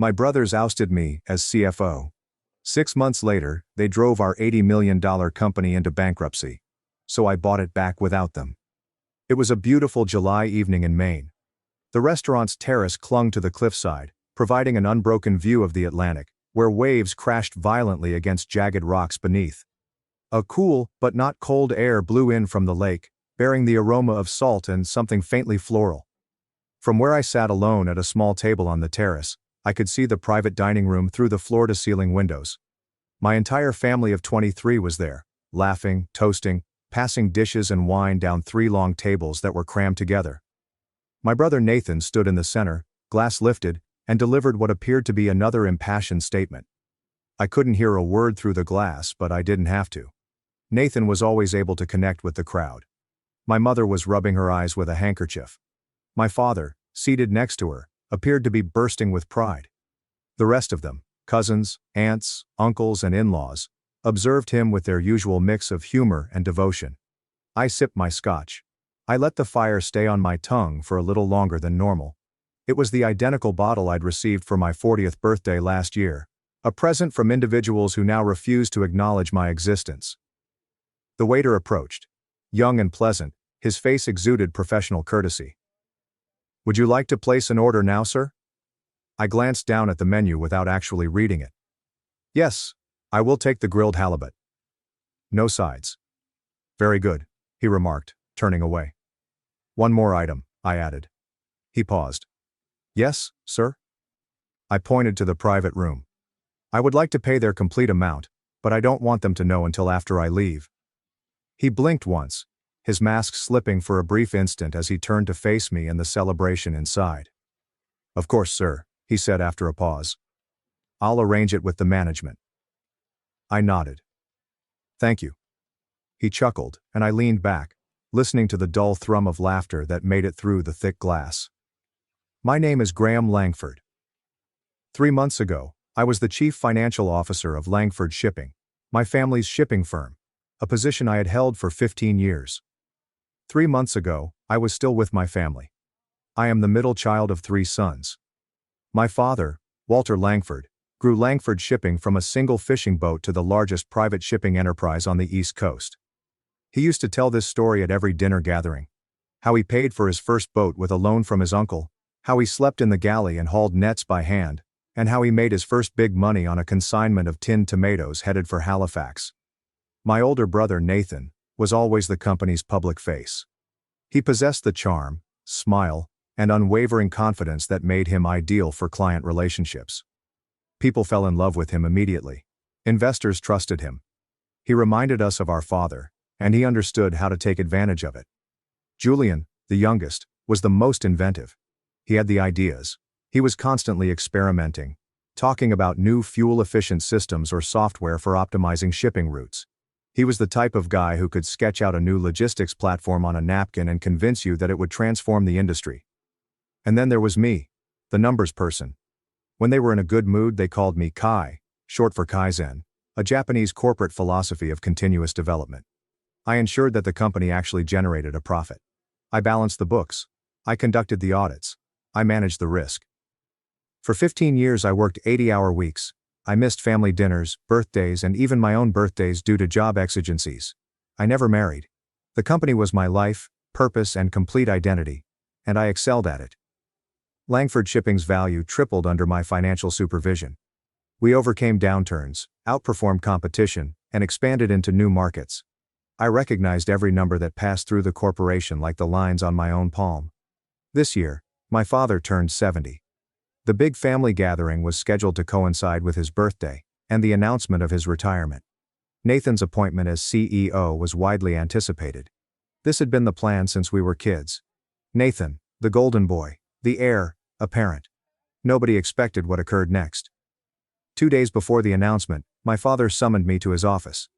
My brothers ousted me as CFO. 6 months later, they drove our $80 million company into bankruptcy. So I bought it back without them. It was a beautiful July evening in Maine. The restaurant's terrace clung to the cliffside, providing an unbroken view of the Atlantic, where waves crashed violently against jagged rocks beneath. A cool, but not cold air blew in from the lake, bearing the aroma of salt and something faintly floral. From where I sat alone at a small table on the terrace, I could see the private dining room through the floor-to-ceiling windows. My entire family of 23 was there, laughing, toasting, passing dishes and wine down 3 long tables that were crammed together. My brother Nathan stood in the center, glass lifted, and delivered what appeared to be another impassioned statement. I couldn't hear a word through the glass, but I didn't have to. Nathan was always able to connect with the crowd. My mother was rubbing her eyes with a handkerchief. My father, seated next to her, appeared to be bursting with pride. The rest of them, cousins, aunts, uncles, and in-laws, observed him with their usual mix of humor and devotion. I sipped my scotch. I let the fire stay on my tongue for a little longer than normal. It was the identical bottle I'd received for my 40th birthday last year, a present from individuals who now refused to acknowledge my existence. The waiter approached. Young and pleasant, his face exuded professional courtesy. "Would you like to place an order now, sir?" I glanced down at the menu without actually reading it. "Yes, I will take the grilled halibut." "No sides." "Very good," he remarked, turning away. "One more item," I added. He paused. "Yes, sir?" I pointed to the private room. "I would like to pay their complete amount, but I don't want them to know until after I leave." He blinked once, his mask slipping for a brief instant as he turned to face me and the celebration inside. "Of course, sir," he said after a pause. "I'll arrange it with the management." I nodded. "Thank you." He chuckled, and I leaned back, listening to the dull thrum of laughter that made it through the thick glass. "My name is Graham Langford. 3 months ago, I was the chief financial officer of Langford Shipping, my family's shipping firm, a position I had held for 15 years. 3 months ago, I was still with my family. I am the middle child of 3 sons. My father, Walter Langford, grew Langford Shipping from a single fishing boat to the largest private shipping enterprise on the East Coast. He used to tell this story at every dinner gathering. How he paid for his first boat with a loan from his uncle, how he slept in the galley and hauled nets by hand, and how he made his first big money on a consignment of tinned tomatoes headed for Halifax. My older brother Nathan was always the company's public face. He possessed the charm, smile, and unwavering confidence that made him ideal for client relationships. People fell in love with him immediately. Investors trusted him. He reminded us of our father, and he understood how to take advantage of it. Julian, the youngest, was the most inventive. He had the ideas. He was constantly experimenting, talking about new fuel-efficient systems or software for optimizing shipping routes. He was the type of guy who could sketch out a new logistics platform on a napkin and convince you that it would transform the industry. And then there was me, the numbers person. When they were in a good mood, they called me Kai, short for Kaizen, a Japanese corporate philosophy of continuous development. I ensured that the company actually generated a profit. I balanced the books. I conducted the audits. I managed the risk. For 15 years I worked 80-hour weeks. I missed family dinners, birthdays, and even my own birthdays due to job exigencies. I never married. The company was my life, purpose, and complete identity, and I excelled at it. Langford Shipping's value tripled under my financial supervision. We overcame downturns, outperformed competition, and expanded into new markets. I recognized every number that passed through the corporation like the lines on my own palm. This year, my father turned 70. The big family gathering was scheduled to coincide with his birthday and the announcement of his retirement. Nathan's appointment as CEO was widely anticipated. This had been the plan since we were kids. Nathan, the golden boy, the heir apparent. Nobody expected what occurred next. 2 days before the announcement, my father summoned me to his office.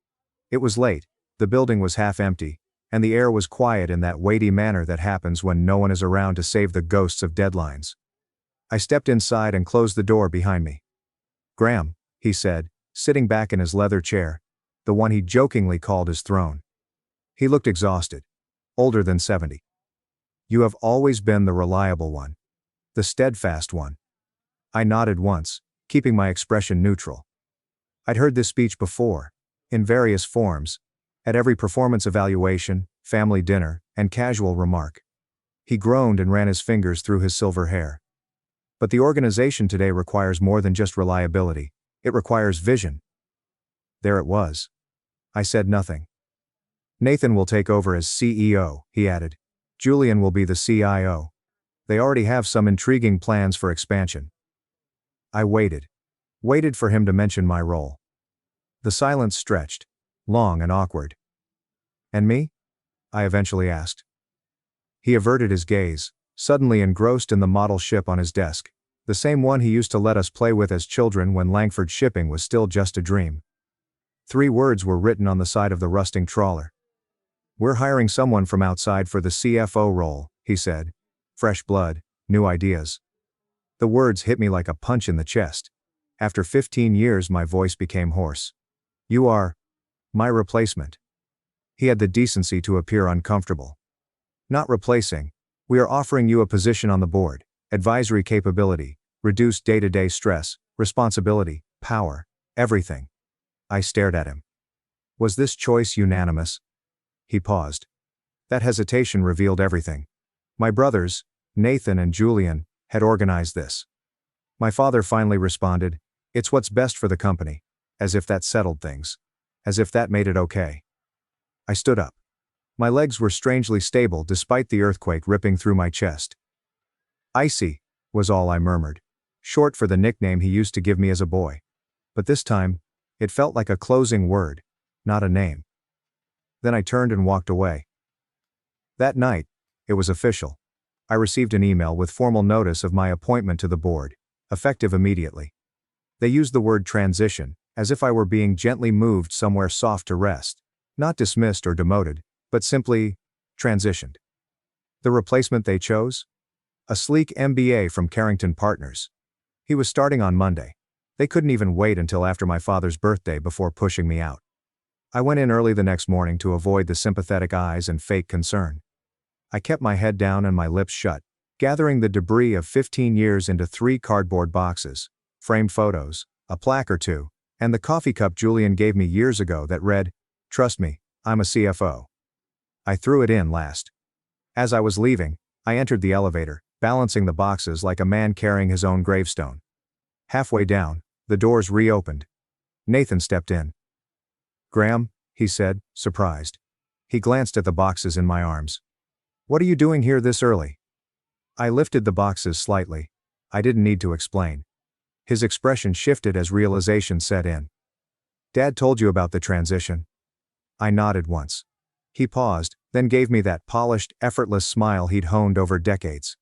It was late, the building was half empty, and the air was quiet in that weighty manner that happens when no one is around to save the ghosts of deadlines. I stepped inside and closed the door behind me. "Graham," he said, sitting back in his leather chair, the one he jokingly called his throne. He looked exhausted. Older than 70. "You have always been the reliable one. The steadfast one. I nodded once, keeping my expression neutral. I'd heard this speech before, in various forms, at every performance evaluation, family dinner, and casual remark. He groaned and ran his fingers through his silver hair. But the organization today requires more than just reliability, it requires vision. There it was. I said nothing. Nathan will take over as CEO, he added. Julian will be the CIO. They already have some intriguing plans for expansion. I waited. Waited for him to mention my role. The silence stretched, long and awkward. And me? I eventually asked. He averted his gaze, suddenly engrossed in the model ship on his desk, the same one he used to let us play with as children when Langford shipping was still just a dream. 3 words were written on the side of the rusting trawler. We're hiring someone from outside for the CFO role, he said. Fresh blood, new ideas. The words hit me like a punch in the chest. After 15 years my voice became hoarse. You are my replacement. He had the decency to appear uncomfortable. Not replacing. We are offering you a position on the board, advisory capability, reduced day-to-day stress, responsibility, power, everything. I stared at him. Was this choice unanimous? He paused. That hesitation revealed everything. My brothers, Nathan and Julian, had organized this. My father finally responded, "It's what's best for the company," as if that settled things. As if that made it okay. I stood up. My legs were strangely stable despite the earthquake ripping through my chest. Icy, was all I murmured. Short for the nickname he used to give me as a boy. But this time, it felt like a closing word, not a name. Then I turned and walked away. That night, it was official. I received an email with formal notice of my appointment to the board, effective immediately. They used the word transition, as if I were being gently moved somewhere soft to rest, not dismissed or demoted, but simply transitioned. The replacement they chose? A sleek MBA from Carrington Partners. He was starting on Monday. They couldn't even wait until after my father's birthday before pushing me out. I went in early the next morning to avoid the sympathetic eyes and fake concern. I kept my head down and my lips shut, gathering the debris of 15 years into 3 cardboard boxes, framed photos, a plaque or 2, and the coffee cup Julian gave me years ago that read, "Trust me, I'm a CFO." I threw it in last. As I was leaving, I entered the elevator, balancing the boxes like a man carrying his own gravestone. Halfway down, the doors reopened. Nathan stepped in. "Graham," he said, surprised. He glanced at the boxes in my arms. "What are you doing here this early?" I lifted the boxes slightly. I didn't need to explain. His expression shifted as realization set in. "Dad told you about the transition." I nodded once. He paused, then gave me that polished, effortless smile he'd honed over decades.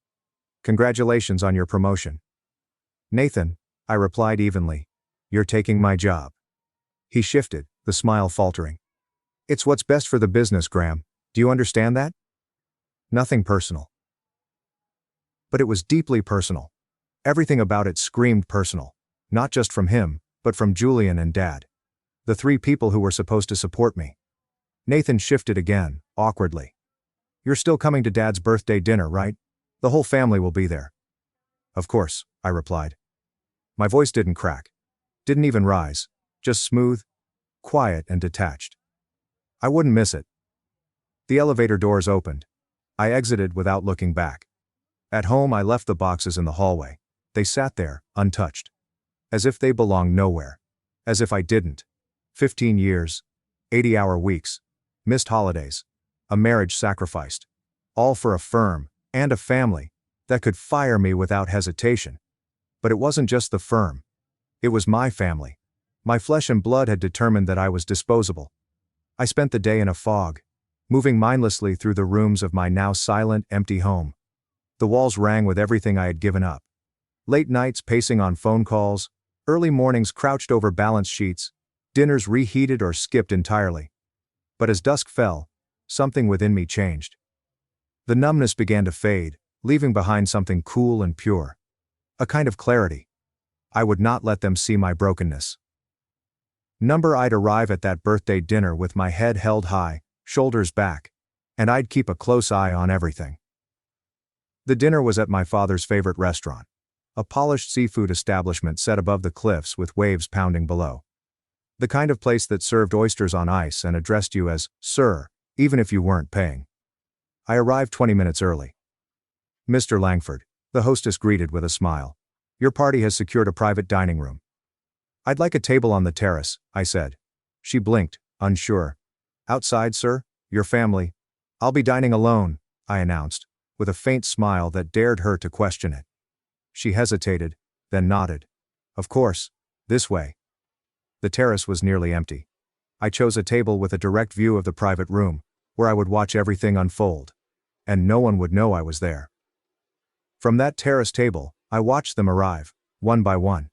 "Congratulations on your promotion." "Nathan," I replied evenly. "You're taking my job." He shifted, the smile faltering. "It's what's best for the business, Graham. Do you understand that?" Nothing personal. But it was deeply personal. Everything about it screamed personal. Not just from him, but from Julian and Dad. The 3 people who were supposed to support me. Nathan shifted again, awkwardly. "You're still coming to Dad's birthday dinner, right? The whole family will be there." "Of course," I replied. My voice didn't crack. Didn't even rise. Just smooth, quiet and detached. I wouldn't miss it. The elevator doors opened. I exited without looking back. At home I left the boxes in the hallway. They sat there, untouched. As if they belonged nowhere. As if I didn't. 15 years. 80-hour weeks. Missed holidays. A marriage sacrificed. All for a firm, and a family, that could fire me without hesitation. But it wasn't just the firm. It was my family. My flesh and blood had determined that I was disposable. I spent the day in a fog, moving mindlessly through the rooms of my now silent, empty home. The walls rang with everything I had given up. Late nights pacing on phone calls, early mornings crouched over balance sheets, dinners reheated or skipped entirely. But as dusk fell, something within me changed. The numbness began to fade, leaving behind something cool and pure. A kind of clarity. I would not let them see my brokenness. I'd arrive at that birthday dinner with my head held high, shoulders back, and I'd keep a close eye on everything. The dinner was at my father's favorite restaurant. A polished seafood establishment set above the cliffs with waves pounding below. The kind of place that served oysters on ice and addressed you as, "Sir," even if you weren't paying. I arrived 20 minutes early. "Mr. Langford," the hostess greeted with a smile. "Your party has secured a private dining room." "I'd like a table on the terrace," I said. She blinked, unsure. "Outside, sir? Your family?" "I'll be dining alone," I announced, with a faint smile that dared her to question it. She hesitated, then nodded. "Of course. This way." The terrace was nearly empty. I chose a table with a direct view of the private room, where I would watch everything unfold. And no one would know I was there. From that terrace table, I watched them arrive, one by one.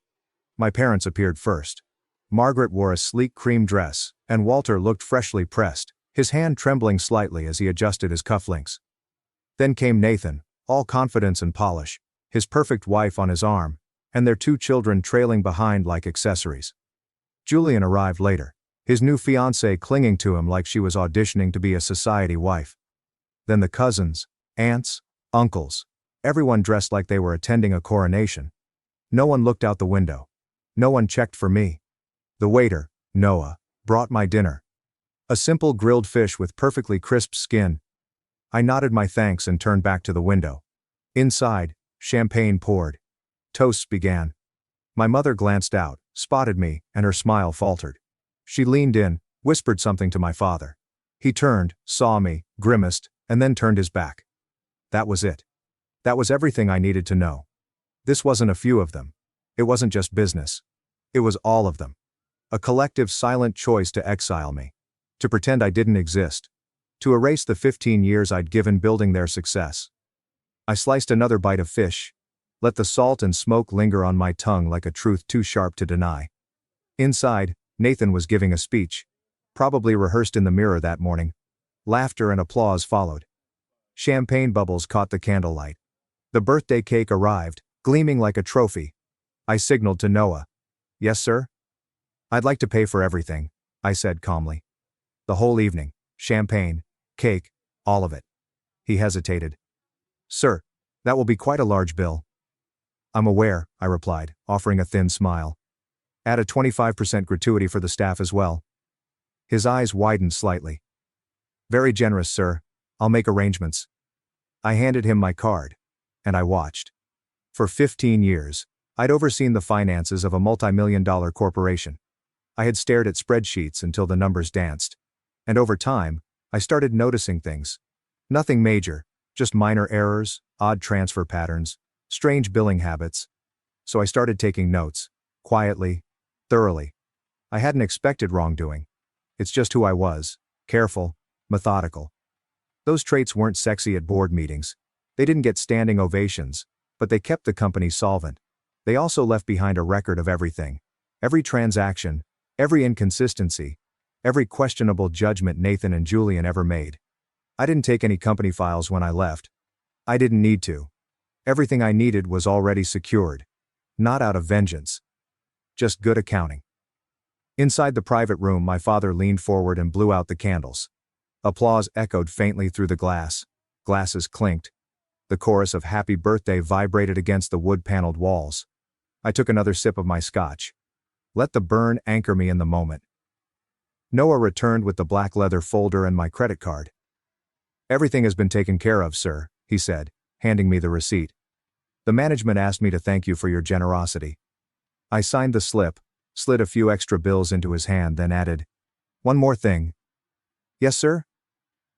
My parents appeared first. Margaret wore a sleek cream dress, and Walter looked freshly pressed, his hand trembling slightly as he adjusted his cufflinks. Then came Nathan, all confidence and polish, his perfect wife on his arm, and their 2 children trailing behind like accessories. Julian arrived later, his new fiancée clinging to him like she was auditioning to be a society wife. Then the cousins, aunts, uncles, everyone dressed like they were attending a coronation. No one looked out the window. No one checked for me. The waiter, Noah, brought my dinner. A simple grilled fish with perfectly crisp skin. I nodded my thanks and turned back to the window. Inside, champagne poured. Toasts began. My mother glanced out, spotted me, and her smile faltered. She leaned in, whispered something to my father. He turned, saw me, grimaced, and then turned his back. That was it. That was everything I needed to know. This wasn't a few of them. It wasn't just business. It was all of them. A collective silent choice to exile me. To pretend I didn't exist. To erase the 15 years I'd given building their success. I sliced another bite of fish. Let the salt and smoke linger on my tongue like a truth too sharp to deny. Inside, Nathan was giving a speech. Probably rehearsed in the mirror that morning. Laughter and applause followed. Champagne bubbles caught the candlelight. The birthday cake arrived, gleaming like a trophy. I signaled to Noah. "Yes, sir?" "I'd like to pay for everything," I said calmly. "The whole evening, champagne, cake, all of it." He hesitated. "Sir, that will be quite a large bill." "I'm aware," I replied, offering a thin smile. "Add a 25% gratuity for the staff as well." His eyes widened slightly. "Very generous, sir. I'll make arrangements." I handed him my card. And I watched. For 15 years, I'd overseen the finances of a multi-million-dollar corporation. I had stared at spreadsheets until the numbers danced. And over time, I started noticing things. Nothing major, just minor errors, odd transfer patterns, strange billing habits. So I started taking notes, quietly, thoroughly. I hadn't expected wrongdoing. It's just who I was, careful, methodical. Those traits weren't sexy at board meetings. They didn't get standing ovations, but they kept the company solvent. They also left behind a record of everything. Every transaction, every inconsistency, every questionable judgment Nathan and Julian ever made. I didn't take any company files when I left. I didn't need to. Everything I needed was already secured. Not out of vengeance. Just good accounting. Inside the private room, my father leaned forward and blew out the candles. Applause echoed faintly through the glass. Glasses clinked. The chorus of "Happy Birthday" vibrated against the wood-paneled walls. I took another sip of my scotch. Let the burn anchor me in the moment. Noah returned with the black leather folder and my credit card. "Everything has been taken care of, sir," he said, handing me the receipt. "The management asked me to thank you for your generosity." I signed the slip, slid a few extra bills into his hand, then added, "One more thing." "Yes, sir?"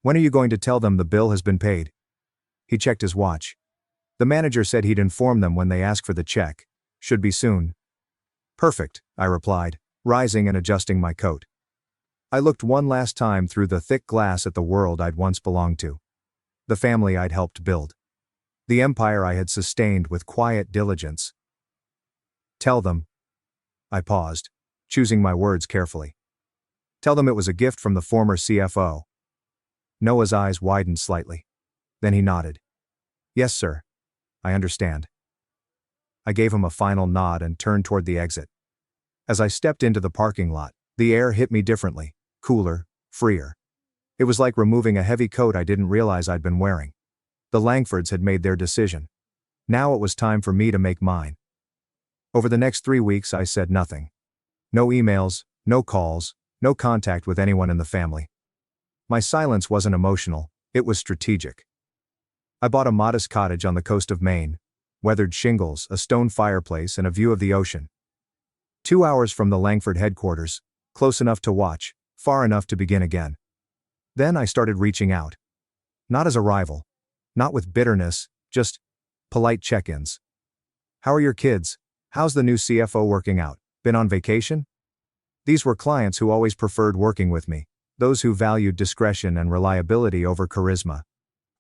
"When are you going to tell them the bill has been paid?" He checked his watch. "The manager said he'd inform them when they ask for the check. Should be soon." "Perfect," I replied, rising and adjusting my coat. I looked one last time through the thick glass at the world I'd once belonged to. The family I'd helped build. The empire I had sustained with quiet diligence. "Tell them." I paused, choosing my words carefully. "Tell them it was a gift from the former CFO." Noah's eyes widened slightly. Then he nodded. "Yes, sir. I understand." I gave him a final nod and turned toward the exit. As I stepped into the parking lot, the air hit me differently, cooler, freer. It was like removing a heavy coat I didn't realize I'd been wearing. The Langfords had made their decision. Now it was time for me to make mine. Over the next 3 weeks I said nothing. No emails, no calls, no contact with anyone in the family. My silence wasn't emotional, it was strategic. I bought a modest cottage on the coast of Maine, weathered shingles, a stone fireplace, and a view of the ocean. 2 hours from the Langford headquarters, close enough to watch, far enough to begin again. Then I started reaching out. Not as a rival. Not with bitterness, just polite check-ins. How are your kids? How's the new CFO working out? Been on vacation? These were clients who always preferred working with me, those who valued discretion and reliability over charisma.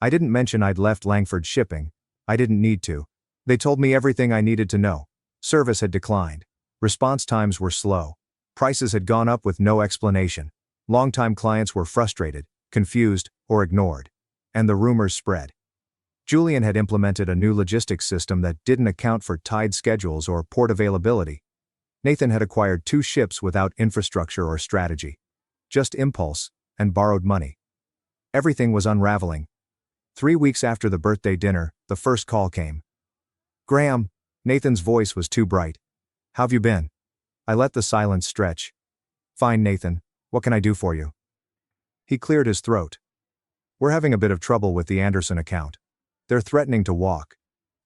I didn't mention I'd left Langford Shipping. I didn't need to. They told me everything I needed to know. Service had declined. Response times were slow. Prices had gone up with no explanation. Longtime clients were frustrated, confused, or ignored. And the rumors spread. Julian had implemented a new logistics system that didn't account for tide schedules or port availability. Nathan had acquired 2 ships without infrastructure or strategy. Just impulse, and borrowed money. Everything was unraveling. 3 weeks after the birthday dinner, the first call came. Graham. Nathan's voice was too bright. How've you been? I let the silence stretch. Fine, Nathan. What can I do for you? He cleared his throat. We're having a bit of trouble with the Anderson account. They're threatening to walk.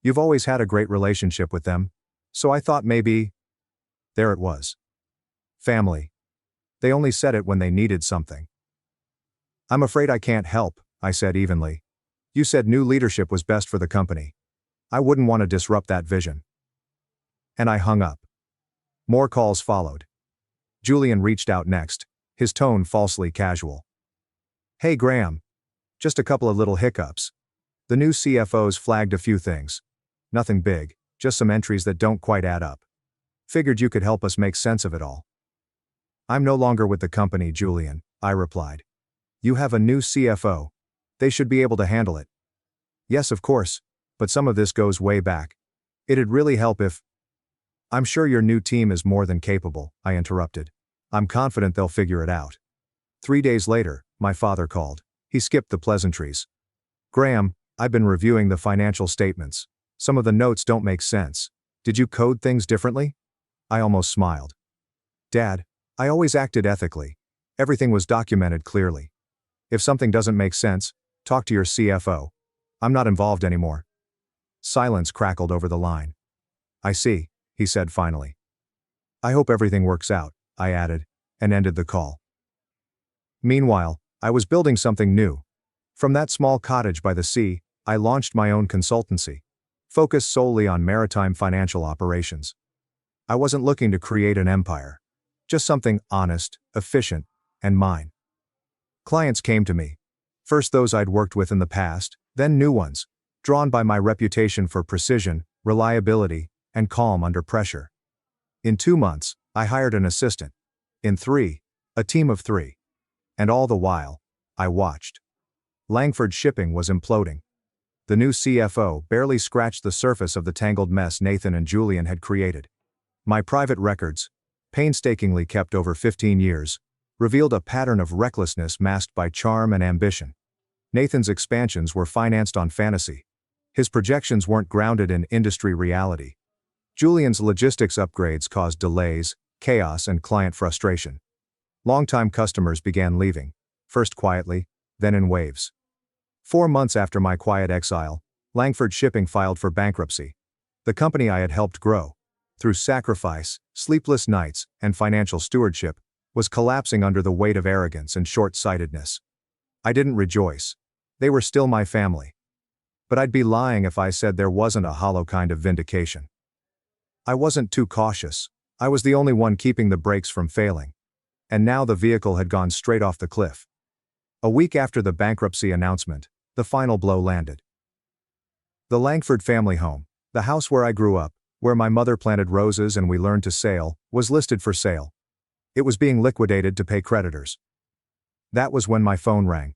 You've always had a great relationship with them, so I thought maybe. There it was. Family. They only said it when they needed something. I'm afraid I can't help, I said evenly. You said new leadership was best for the company. I wouldn't want to disrupt that vision. And I hung up. More calls followed. Julian reached out next, his tone falsely casual. Hey Graham. Just a couple of little hiccups. The new CFO's flagged a few things. Nothing big, just some entries that don't quite add up. Figured you could help us make sense of it all. I'm no longer with the company, Julian, I replied. You have a new CFO. They should be able to handle it. Yes, of course, but some of this goes way back. It'd really help if. I'm sure your new team is more than capable, I interrupted. I'm confident they'll figure it out. 3 days later, my father called. He skipped the pleasantries. Graham, I've been reviewing the financial statements. Some of the notes don't make sense. Did you code things differently? I almost smiled. Dad, I always acted ethically. Everything was documented clearly. If something doesn't make sense, talk to your CFO. I'm not involved anymore. Silence crackled over the line. I see, he said finally. I hope everything works out, I added, and ended the call. Meanwhile, I was building something new. From that small cottage by the sea, I launched my own consultancy, focused solely on maritime financial operations. I wasn't looking to create an empire. Just something honest, efficient, and mine. Clients came to me. First those I'd worked with in the past, then new ones, drawn by my reputation for precision, reliability, and calm under pressure. In 2 months, I hired an assistant. In 3, a team of 3. And all the while, I watched. Langford Shipping was imploding. The new CFO barely scratched the surface of the tangled mess Nathan and Julian had created. My private records, painstakingly kept over 15 years, revealed a pattern of recklessness masked by charm and ambition. Nathan's expansions were financed on fantasy. His projections weren't grounded in industry reality. Julian's logistics upgrades caused delays, chaos, and client frustration. Longtime customers began leaving, first quietly, then in waves. 4 months after my quiet exile, Langford Shipping filed for bankruptcy. The company I had helped grow, through sacrifice, sleepless nights, and financial stewardship, was collapsing under the weight of arrogance and short-sightedness. I didn't rejoice. They were still my family. But I'd be lying if I said there wasn't a hollow kind of vindication. I wasn't too cautious. I was the only one keeping the brakes from failing. And now the vehicle had gone straight off the cliff. A week after the bankruptcy announcement, the final blow landed. The Langford family home, the house where I grew up, where my mother planted roses and we learned to sail, was listed for sale. It was being liquidated to pay creditors. That was when my phone rang.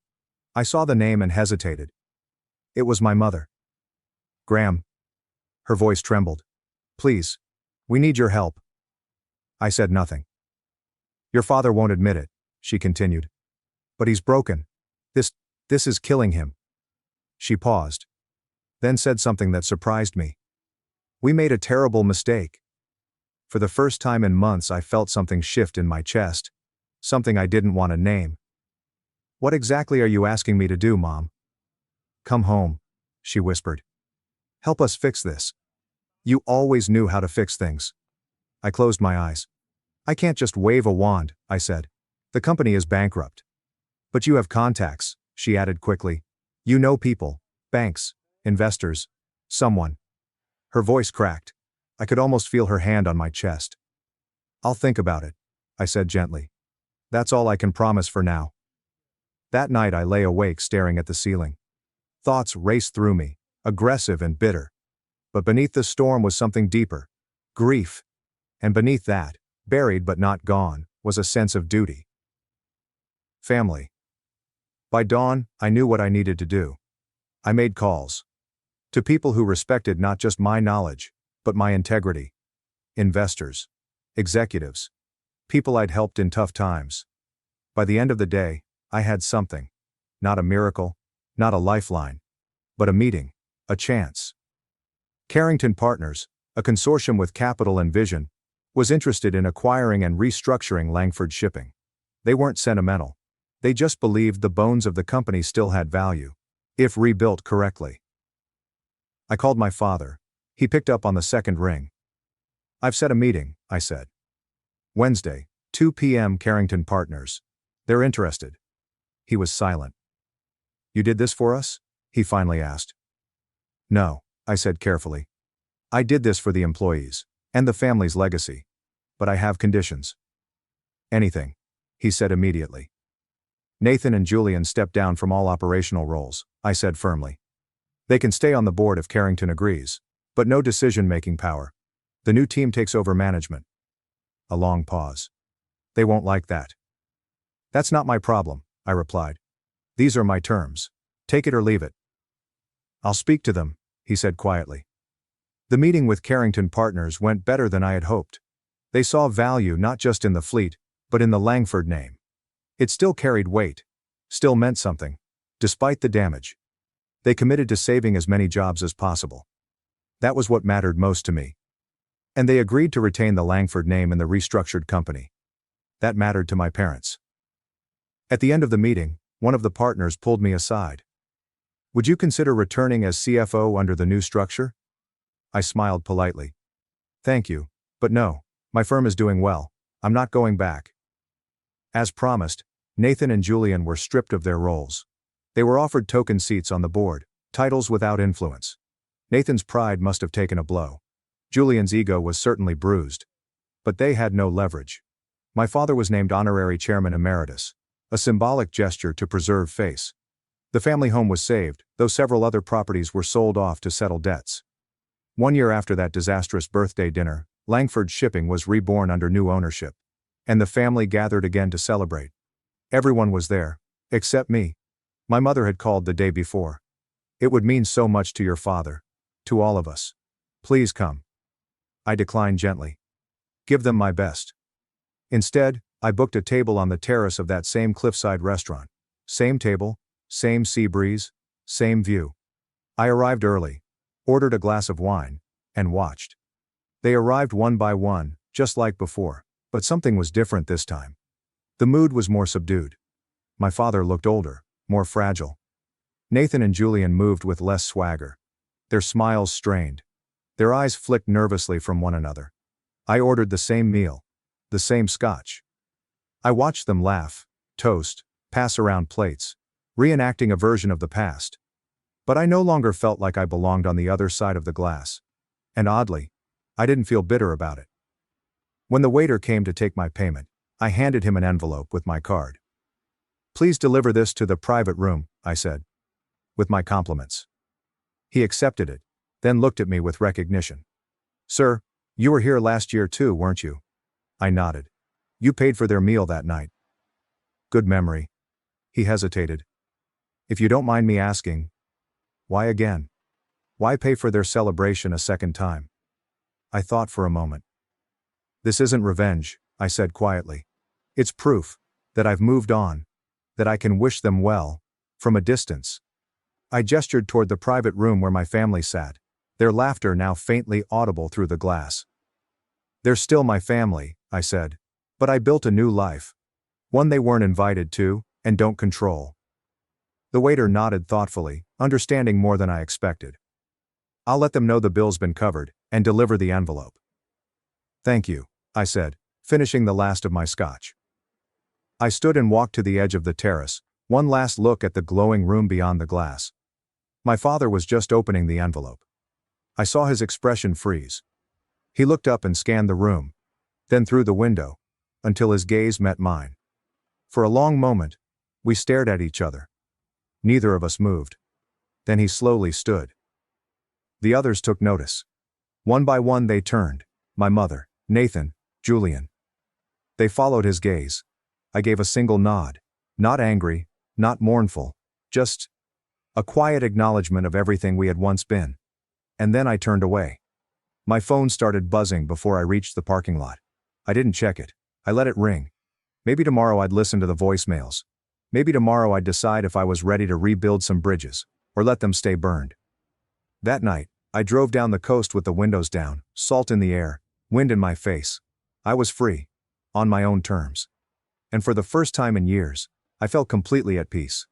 I saw the name and hesitated. It was my mother. Graham. Her voice trembled. Please. We need your help. I said nothing. Your father won't admit it, she continued. But he's broken. This is killing him. She paused. then said something that surprised me. We made a terrible mistake. For the first time in months, I felt something shift in my chest. Something I didn't want to name. What exactly are you asking me to do, Mom? Come home, she whispered. Help us fix this. You always knew how to fix things. I closed my eyes. I can't just wave a wand, I said. The company is bankrupt. But you have contacts, she added quickly. You know people, banks, investors, someone. Her voice cracked. I could almost feel her hand on my chest. I'll think about it, I said gently. That's all I can promise for now. That night I lay awake staring at the ceiling. Thoughts raced through me, aggressive and bitter. But beneath the storm was something deeper. Grief. And beneath that, buried but not gone, was a sense of duty. Family. By dawn, I knew what I needed to do. I made calls. To people who respected not just my knowledge, but my integrity. Investors. Executives. People I'd helped in tough times. By the end of the day, I had something. Not a miracle, not a lifeline, but a meeting, a chance. Carrington Partners, a consortium with capital and vision, was interested in acquiring and restructuring Langford Shipping. They weren't sentimental. They just believed the bones of the company still had value, if rebuilt correctly. I called my father. He picked up on the second ring. I've set a meeting, I said. Wednesday, 2 p.m. Carrington Partners. They're interested. He was silent. You did this for us? He finally asked. No, I said carefully. I did this for the employees, and the family's legacy. But I have conditions. Anything, he said immediately. Nathan and Julian stepped down from all operational roles, I said firmly. They can stay on the board if Carrington agrees, but no decision-making power. The new team takes over management. A long pause. They won't like that. That's not my problem, I replied. These are my terms. Take it or leave it. I'll speak to them, he said quietly. The meeting with Carrington Partners went better than I had hoped. They saw value not just in the fleet, but in the Langford name. It still carried weight, still meant something, despite the damage. They committed to saving as many jobs as possible. That was what mattered most to me. And they agreed to retain the Langford name in the restructured company. That mattered to my parents. At the end of the meeting, one of the partners pulled me aside. Would you consider returning as CFO under the new structure? I smiled politely. Thank you, but no, my firm is doing well. I'm not going back. As promised, Nathan and Julian were stripped of their roles. They were offered token seats on the board, titles without influence. Nathan's pride must have taken a blow. Julian's ego was certainly bruised. But they had no leverage. My father was named honorary chairman emeritus, a symbolic gesture to preserve face. The family home was saved, though several other properties were sold off to settle debts. 1 year after that disastrous birthday dinner, Langford Shipping was reborn under new ownership. And the family gathered again to celebrate. Everyone was there, except me. My mother had called the day before. It would mean so much to your father. To all of us. Please come. I declined gently. Give them my best. Instead, I booked a table on the terrace of that same cliffside restaurant. Same table, same sea breeze, same view. I arrived early, ordered a glass of wine, and watched. They arrived one by one, just like before, but something was different this time. The mood was more subdued. My father looked older, more fragile. Nathan and Julian moved with less swagger. Their smiles strained. Their eyes flicked nervously from one another. I ordered the same meal, the same scotch. I watched them laugh, toast, pass around plates, reenacting a version of the past. But I no longer felt like I belonged on the other side of the glass. And oddly, I didn't feel bitter about it. When the waiter came to take my payment, I handed him an envelope with my card. Please deliver this to the private room, I said. With my compliments. He accepted it, then looked at me with recognition. Sir, you were here last year too, weren't you? I nodded. You paid for their meal that night. Good memory. He hesitated. If you don't mind me asking, why again? Why pay for their celebration a second time? I thought for a moment. This isn't revenge, I said quietly. It's proof that I've moved on, that I can wish them well, from a distance. I gestured toward the private room where my family sat, their laughter now faintly audible through the glass. "They're still my family," I said. "But I built a new life. One they weren't invited to, and don't control." The waiter nodded thoughtfully, understanding more than I expected. "I'll let them know the bill's been covered, and deliver the envelope." "Thank you," I said, finishing the last of my scotch. I stood and walked to the edge of the terrace, one last look at the glowing room beyond the glass. My father was just opening the envelope. I saw his expression freeze. He looked up and scanned the room, then through the window, until his gaze met mine. For a long moment, we stared at each other. Neither of us moved. Then he slowly stood. The others took notice. One by one they turned: my mother, Nathan, Julian. They followed his gaze. I gave a single nod. Not angry, not mournful, just a quiet acknowledgement of everything we had once been. And then I turned away. My phone started buzzing before I reached the parking lot. I didn't check it. I let it ring. Maybe tomorrow I'd listen to the voicemails. Maybe tomorrow I'd decide if I was ready to rebuild some bridges, or let them stay burned. That night, I drove down the coast with the windows down, salt in the air, wind in my face. I was free. On my own terms. And for the first time in years, I felt completely at peace.